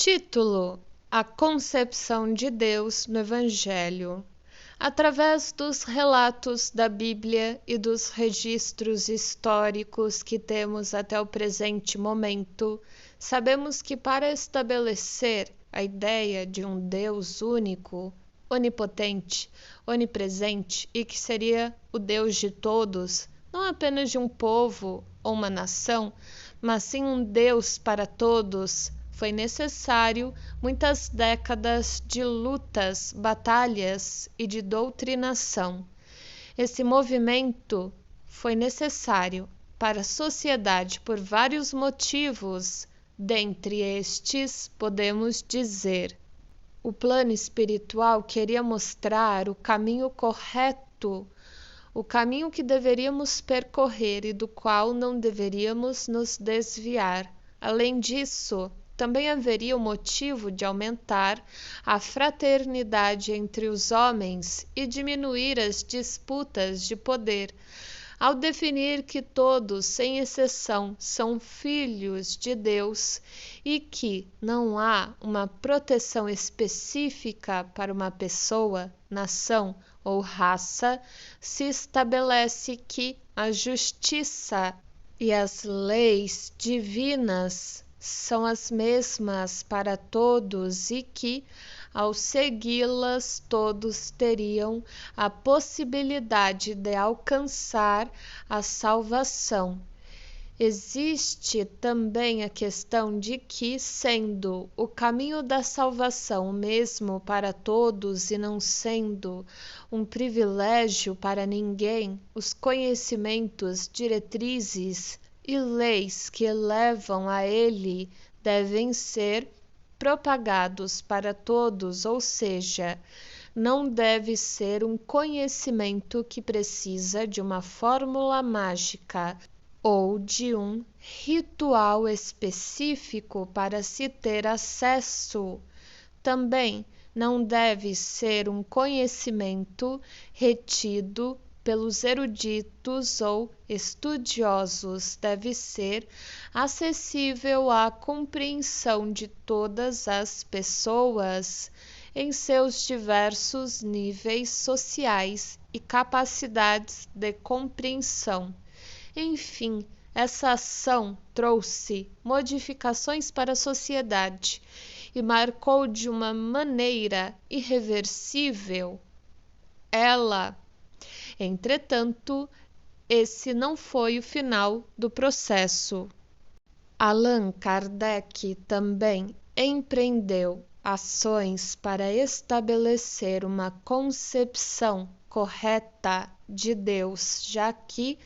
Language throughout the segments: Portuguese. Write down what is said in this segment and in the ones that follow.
Título: A concepção de Deus no Evangelho. Através dos relatos da Bíblia e dos registros históricos que temos até o presente momento, sabemos que para estabelecer a ideia de um Deus único, onipotente, onipresente e que seria o Deus de todos, não apenas de um povo ou uma nação, mas sim um Deus para todos, foi necessário muitas décadas de lutas, batalhas e de doutrinação. Esse movimento foi necessário para a sociedade por vários motivos. Dentre estes, podemos dizer: o plano espiritual queria mostrar o caminho correto, o caminho que deveríamos percorrer e do qual não deveríamos nos desviar. Além disso, também haveria o motivo de aumentar a fraternidade entre os homens e diminuir as disputas de poder, ao definir que todos, sem exceção, são filhos de Deus e que não há uma proteção específica para uma pessoa, nação ou raça, se estabelece que a justiça e as leis divinas são as mesmas para todos e que, ao segui-las, todos teriam a possibilidade de alcançar a salvação. Existe também a questão de que, sendo o caminho da salvação o mesmo para todos e não sendo um privilégio para ninguém, os conhecimentos, diretrizes e leis que levam a ele devem ser propagados para todos, ou seja, não deve ser um conhecimento que precisa de uma fórmula mágica ou de um ritual específico para se ter acesso. Também não deve ser um conhecimento retido pelos eruditos ou estudiosos, deve ser acessível à compreensão de todas as pessoas em seus diversos níveis sociais e capacidades de compreensão. Enfim, essa ação trouxe modificações para a sociedade e marcou de uma maneira irreversível ela. Entretanto, esse não foi o final do processo. Allan Kardec também empreendeu ações para estabelecer uma concepção correta de Deus, já que,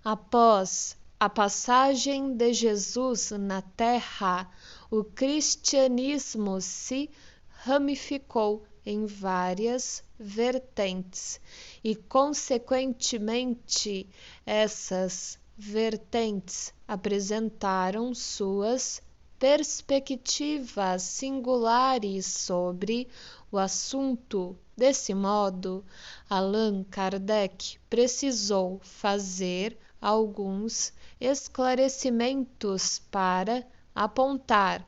após a passagem de Jesus na Terra, o cristianismo se ramificou em várias vertentes e, consequentemente, essas vertentes apresentaram suas perspectivas singulares sobre o assunto. Desse modo, Allan Kardec precisou fazer alguns esclarecimentos para apontar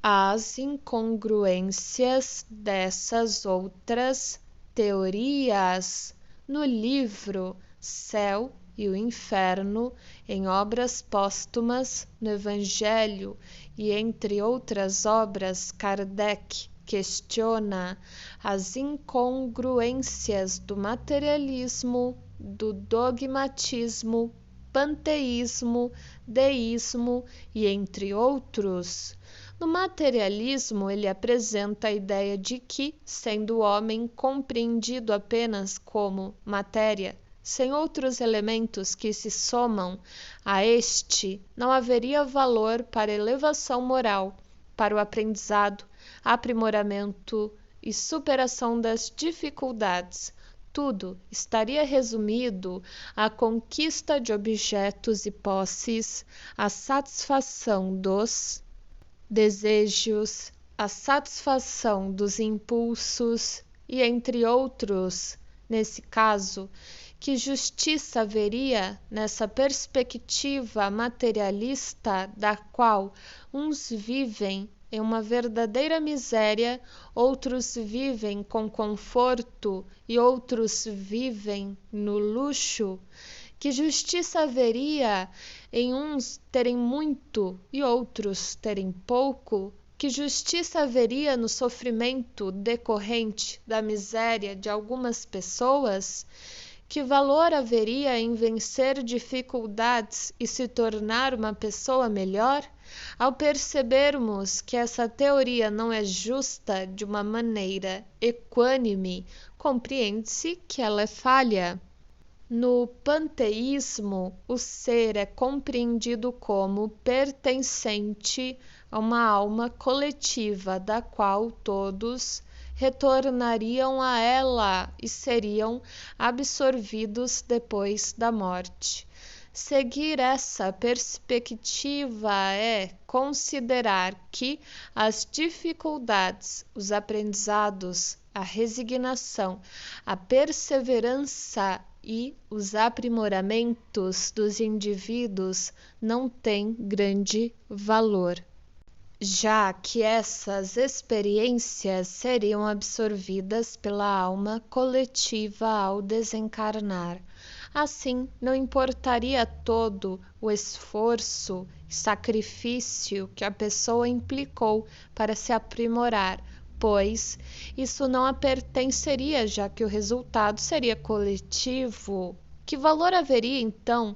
as incongruências dessas outras teorias. No livro Céu e o Inferno, em obras póstumas, no Evangelho e entre outras obras, Kardec questiona as incongruências do materialismo, do dogmatismo, panteísmo, deísmo e entre outros. No materialismo, ele apresenta a ideia de que, sendo o homem compreendido apenas como matéria, sem outros elementos que se somam a este, não haveria valor para a elevação moral, para o aprendizado, aprimoramento e superação das dificuldades. Tudo estaria resumido à conquista de objetos e posses, à satisfação dos desejos, à satisfação dos impulsos e entre outros. Nesse caso, que justiça haveria nessa perspectiva materialista da qual uns vivem em uma verdadeira miséria, outros vivem com conforto e outros vivem no luxo? Que justiça haveria em uns terem muito e outros terem pouco? Que justiça haveria no sofrimento decorrente da miséria de algumas pessoas? Que valor haveria em vencer dificuldades e se tornar uma pessoa melhor? Ao percebermos que essa teoria não é justa de uma maneira equânime, compreende-se que ela é falha. No panteísmo, o ser é compreendido como pertencente a uma alma coletiva, da qual todos retornariam a ela e seriam absorvidos depois da morte. Seguir essa perspectiva é considerar que as dificuldades, os aprendizados, a resignação, a perseverança e os aprimoramentos dos indivíduos não têm grande valor, já que essas experiências seriam absorvidas pela alma coletiva ao desencarnar. Assim, não importaria todo o esforço e sacrifício que a pessoa implicou para se aprimorar, pois isso não a pertenceria, já que o resultado seria coletivo. Que valor haveria, então,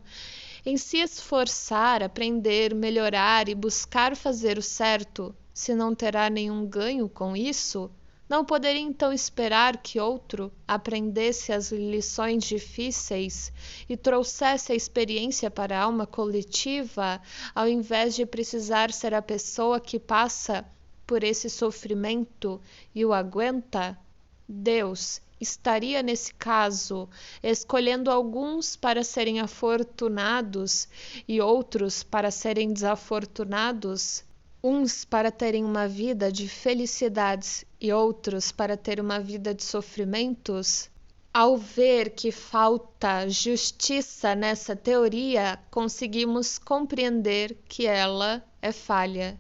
em se esforçar, aprender, melhorar e buscar fazer o certo, se não terá nenhum ganho com isso? Não poderia então esperar que outro aprendesse as lições difíceis e trouxesse a experiência para a alma coletiva, ao invés de precisar ser a pessoa que passa por esse sofrimento e o aguenta? Deus estaria, nesse caso, escolhendo alguns para serem afortunados e outros para serem desafortunados? Uns para terem uma vida de felicidades e outros para ter uma vida de sofrimentos? Ao ver que falta justiça nessa teoria, conseguimos compreender que ela é falha.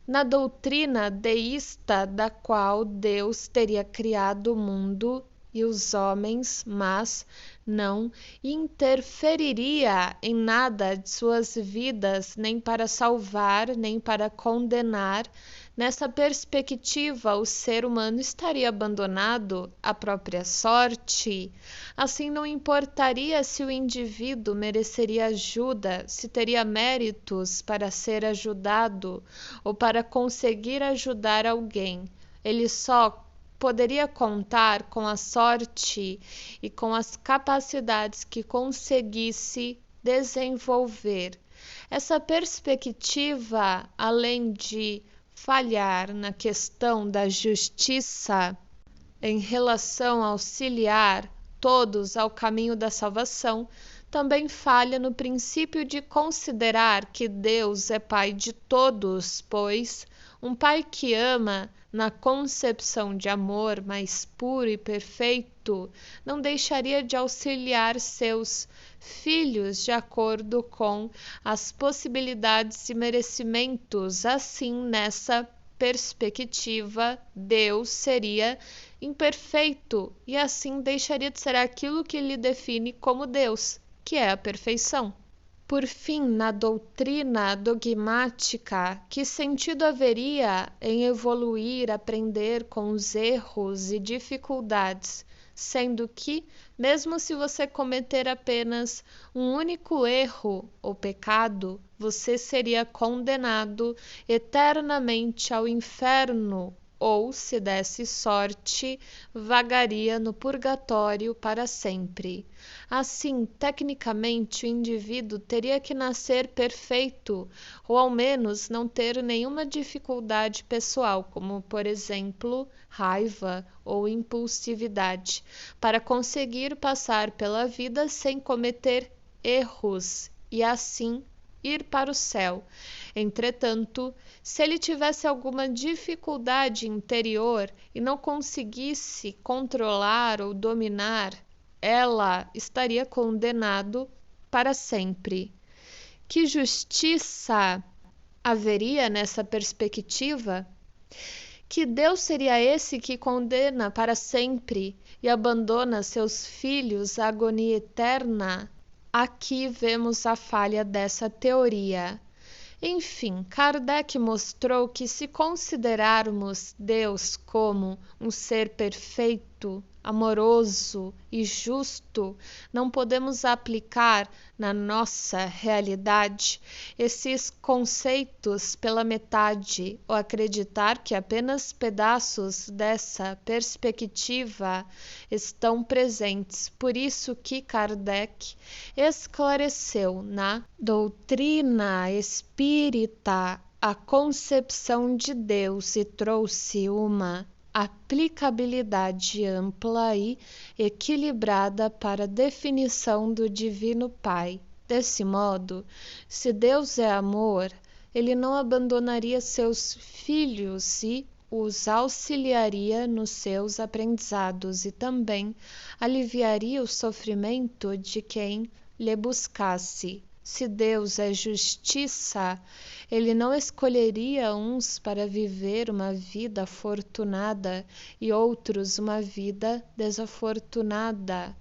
Na doutrina deísta, da qual Deus teria criado o mundo e os homens, mas não interferiria em nada de suas vidas, nem para salvar, nem para condenar, nessa perspectiva, o ser humano estaria abandonado à própria sorte. Assim, não importaria se o indivíduo mereceria ajuda, se teria méritos para ser ajudado ou para conseguir ajudar alguém. Ele só poderia contar com a sorte e com as capacidades que conseguisse desenvolver. Essa perspectiva, além de falhar na questão da justiça em relação a auxiliar todos ao caminho da salvação, também falha no princípio de considerar que Deus é Pai de todos, pois um pai que ama na concepção de amor mais puro e perfeito não deixaria de auxiliar seus filhos de acordo com as possibilidades e merecimentos. Assim, nessa perspectiva, Deus seria imperfeito e assim deixaria de ser aquilo que lhe define como Deus, que é a perfeição. Por fim, na doutrina dogmática, que sentido haveria em evoluir, aprender com os erros e dificuldades, sendo que, mesmo se você cometer apenas um único erro ou pecado, você seria condenado eternamente ao inferno, ou, se desse sorte, vagaria no purgatório para sempre. Assim, tecnicamente, o indivíduo teria que nascer perfeito, ou ao menos não ter nenhuma dificuldade pessoal, como, por exemplo, raiva ou impulsividade, para conseguir passar pela vida sem cometer erros e assim ir para o céu. Entretanto, se ele tivesse alguma dificuldade interior e não conseguisse controlar ou dominar, ela estaria condenado para sempre. Que justiça haveria nessa perspectiva? Que Deus seria esse que condena para sempre e abandona seus filhos à agonia eterna? Aqui vemos a falha dessa teoria. Enfim, Kardec mostrou que se considerarmos Deus como um ser perfeito, amoroso e justo, não podemos aplicar na nossa realidade esses conceitos pela metade ou acreditar que apenas pedaços dessa perspectiva estão presentes. Por isso que Kardec esclareceu na doutrina espírita a concepção de Deus e trouxe uma aplicabilidade ampla e equilibrada para a definição do Divino Pai. Desse modo, se Deus é amor, ele não abandonaria seus filhos e os auxiliaria nos seus aprendizados e também aliviaria o sofrimento de quem lhe buscasse. Se Deus é justiça, ele não escolheria uns para viver uma vida afortunada e outros uma vida desafortunada.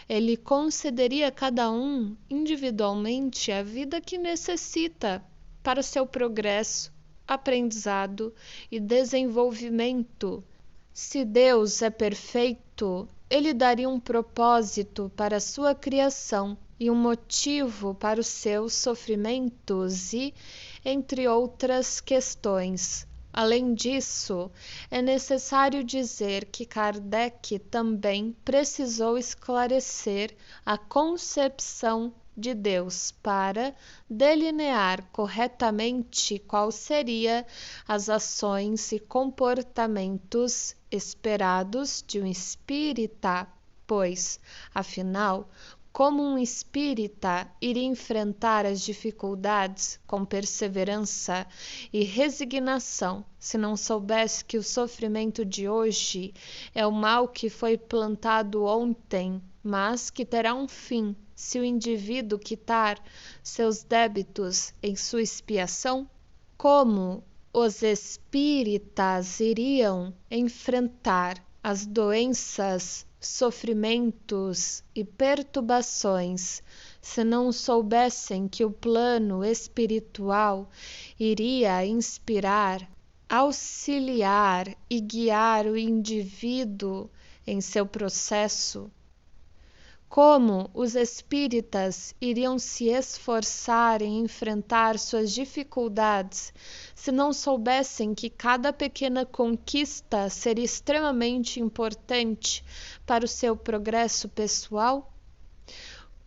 Ele concederia a cada um individualmente a vida que necessita para seu progresso, aprendizado e desenvolvimento. Se Deus é perfeito, ele daria um propósito para a sua criação e um motivo para os seus sofrimentos e, entre outras questões. Além disso, é necessário dizer que Kardec também precisou esclarecer a concepção de Deus para delinear corretamente qual seria as ações e comportamentos esperados de um espírita, pois, afinal, como um espírita iria enfrentar as dificuldades com perseverança e resignação, se não soubesse que o sofrimento de hoje é o mal que foi plantado ontem, mas que terá um fim se o indivíduo quitar seus débitos em sua expiação? Como os espíritas iriam enfrentar as doenças, sofrimentos e perturbações se não soubessem que o plano espiritual iria inspirar, auxiliar e guiar o indivíduo em seu processo? Como os espíritas iriam se esforçar em enfrentar suas dificuldades se não soubessem que cada pequena conquista seria extremamente importante para o seu progresso pessoal?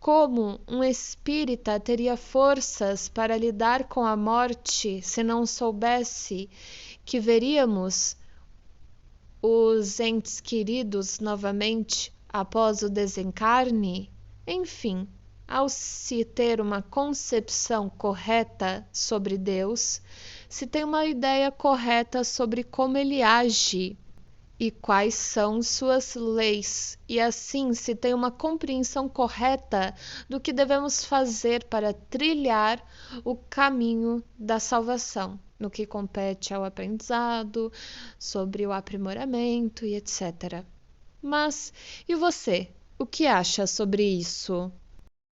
Como um espírita teria forças para lidar com a morte se não soubesse que veríamos os entes queridos novamente após o desencarne? Enfim, ao se ter uma concepção correta sobre Deus, se tem uma ideia correta sobre como ele age e quais são suas leis, e assim se tem uma compreensão correta do que devemos fazer para trilhar o caminho da salvação, no que compete ao aprendizado, sobre o aprimoramento e etc. Mas, e você? O que acha sobre isso?